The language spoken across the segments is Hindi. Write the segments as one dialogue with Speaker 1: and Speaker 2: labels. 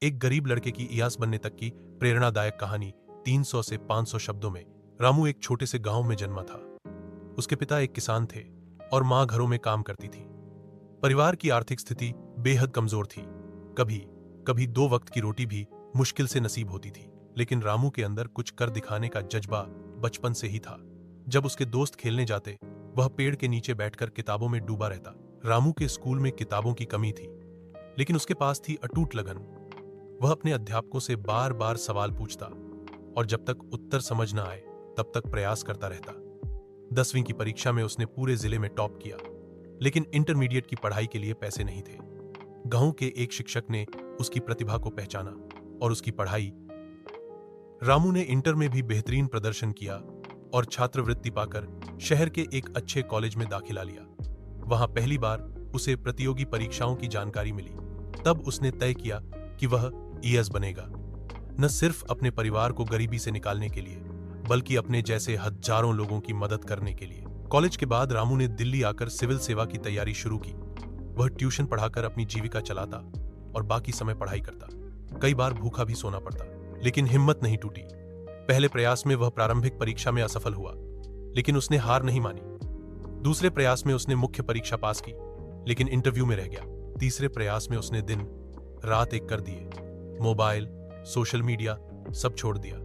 Speaker 1: एक गरीब लड़के की इयास बनने तक की प्रेरणादायक कहानी। 300 से 500 शब्दों में। रामू एक छोटे से गांव में जन्मा था। उसके पिता एक किसान थे और मां घरों में काम करती थी। परिवार की आर्थिक स्थिति बेहद कमजोर थी। कभी कभी 2 वक्त की रोटी भी मुश्किल से नसीब होती थी। लेकिन रामू के अंदर कुछ कर दिखाने का जज्बा बचपन से ही था। जब उसके दोस्त खेलने जाते, वह पेड़ के नीचे बैठकर किताबों में डूबा रहता। रामू के स्कूल में किताबों की कमी थी, लेकिन उसके पास थी अटूट लगन। वह अपने अध्यापकों से बार बार सवाल पूछता और जब तक उत्तर समझ न आए तब तक प्रयास करता रहता। 10वीं की परीक्षा में उसने पूरे जिले में टॉप किया, लेकिन इंटरमीडिएट की पढ़ाई के लिए पैसे नहीं थे। गांव के एक शिक्षक ने उसकी प्रतिभा को पहचाना और उसकी पढ़ाई। रामू ने इंटर में भी बेहतरीन प्रदर्शन किया और छात्रवृत्ति पाकर शहर के एक अच्छे कॉलेज में दाखिला लिया। वहां पहली बार उसे प्रतियोगी परीक्षाओं की जानकारी मिली। तब उसने तय किया कि वह ईएएस बनेगा, न सिर्फ अपने परिवार को गरीबी से निकालने के लिए, बल्कि अपने जैसे हजारों लोगों की मदद करने के लिए। कॉलेज के बाद रामू ने दिल्ली आकर सिविल सेवा की तैयारी शुरू की। वह ट्यूशन पढ़ाकर अपनी जीविका चलाता और बाकी समय पढ़ाई करता। कई बार भूखा भी सोना पड़ता, लेकिन हिम्मत नहीं टूटी। पहले प्रयास में वह प्रारंभिक परीक्षा में असफल हुआ, लेकिन उसने हार नहीं मानी। दूसरे प्रयास में उसने मुख्य परीक्षा पास की, लेकिन इंटरव्यू में रह गया। तीसरे प्रयास में उसने दिन रात एक कर दिए, मोबाइल, सोशल मीडिया सब छोड़ दिया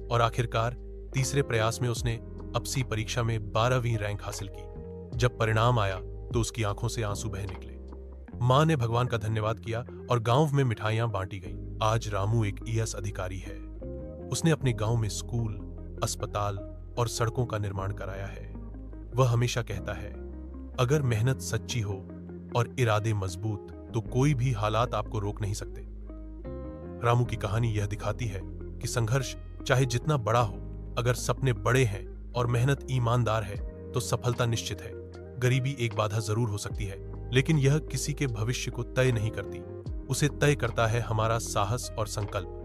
Speaker 1: और आखिरकार तीसरे प्रयास में उसने अपसी परीक्षा में 12वीं रैंक हासिल की। जब परिणाम आया तो उसकी आंखों से आंसू बह निकले। मां ने भगवान का धन्यवाद किया और गांव में मिठाइयां बांटी गई। आज रामू एक ईएएस अधिकारी है। उसने अपने गांव में स्कूल, अस्पताल और सड़कों का निर्माण कराया है। वह हमेशा कहता है, अगर मेहनत सच्ची हो और इरादे मजबूत तो कोई भी हालात आपको रोक नहीं सकते। रामू की कहानी यह दिखाती है कि संघर्ष चाहे जितना बड़ा हो, अगर सपने बड़े हैं और मेहनत ईमानदार है तो सफलता निश्चित है। गरीबी एक बाधा जरूर हो सकती है, लेकिन यह किसी के भविष्य को तय नहीं करती। उसे तय करता है हमारा साहस और संकल्प।